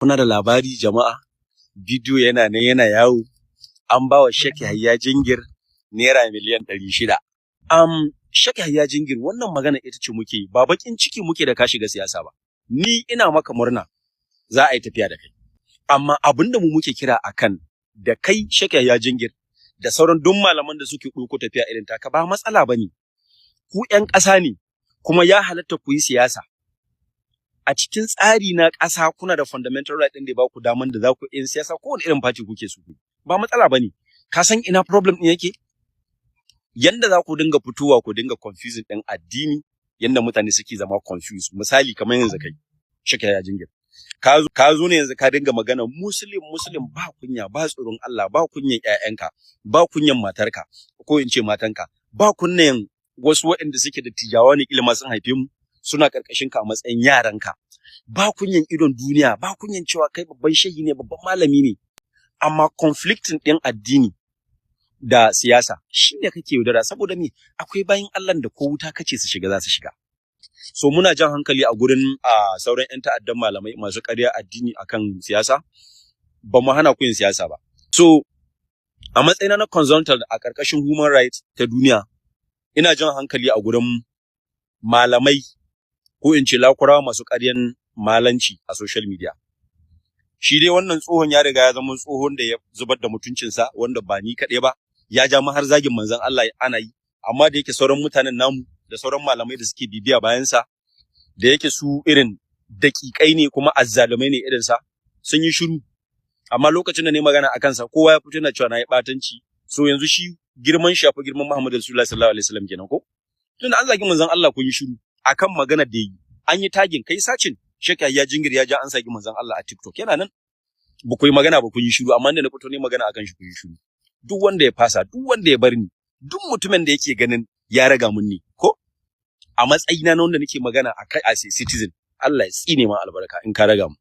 Kuna da labari jama'a, bidiyo yana nan yana yawo, an ba wa Sheikh Yahaya Jingir naira miliyan 600. Sheikh Yahaya Jingir, wannan magana ita ce muke yi, ba bakin ciki muke da ka shiga siyasa ba. Ni ina maka murna za a yi tafiya da kai. Amma abinda mu muke kira akan da kai Sheikh Yahaya Jingir da sauran duk malaman da suke ɗauko tafiya irin taka ba matsala bane. Ku ƴan ƙasa ne, kuma ya halatta ku yi siyasa. A cikin tsari na ƙasa kuna da fundamental right ɗin da ba ku daman da za ku yi siyasa ko wani irin party kuke so. Ba matsala bane. Ka san ina problem ɗin yake? Yanda za ku dinga fitowa ku dinga confusing ɗin addini, yanda mutane suke zama confused. Misali kamar yanzu kai, Sheikh Yahaya Jingir. Ka zo ne yanzu ka dinga magana Muslim ba kunya, ba tsoron Allah, ba kunyan ƴaƴanka, ba kunyan matarka, ko in ce matanka, ba kunyan wasu waɗanda suke da tijawa ne ilima sun haife mu, suna ƙarƙashin ka a matsayin yaranka. Ba kunyan idon duniya, ba kunyan cewa kai babban shehi ne, babban malami ne. Amma conflicting ɗin addini da siyasa shi ne kake yaudara, saboda me akwai bayin Allah da ko wuta kace su shiga za su shiga. So muna jan hankali a gurin sauran 'yan ta'addan malamai masu ƙarya addini akan siyasa, ba mu hana ku yin siyasa ba. So a matsayina na consultant a ƙarƙashin human rights ta duniya, ina jan hankali a gurin malamai ko in ce lakurawa masu ƙaryan malanci a social media. Shi dai wannan tsohon ya riga ya zama tsohon da ya zubar da mutuncinsa, wanda ba ni kaɗai ba, ya ja har zagin manzon Allah ana yi, amma da yake sauran mutanen namu da sauran malamai da suke bibiya bayansa, da yake su irin daƙiƙai ne kuma azzalumai ne irinsa, sun yi shiru. Amma lokacin da ne magana a kansa, kowa ya fito yana cewa na yi ɓatanci. So yanzu shi girman shi ya fi girman Muhammadu Rasulullah sallallahu alaihi wasallam kenan ko? Tunda an zagi manzon Allah kun yi shiru akan magana da yi. An yi tagin kai sacin Sheikh Yahaya Jingir ya ja an zagi manzon Allah a TikTok, yana nan. Ba ku yi magana ba kun yi shiru, amma da na fito ne magana akan shi kun yi shiru. Duk wanda ya fasa, duk wanda ya bar ni, duk mutumin da yake ganin ya raga mun ni, ko? A matsayina na wanda nake magana a kai as a citizen, Allah ya tsine ma albarka in ka raga mu.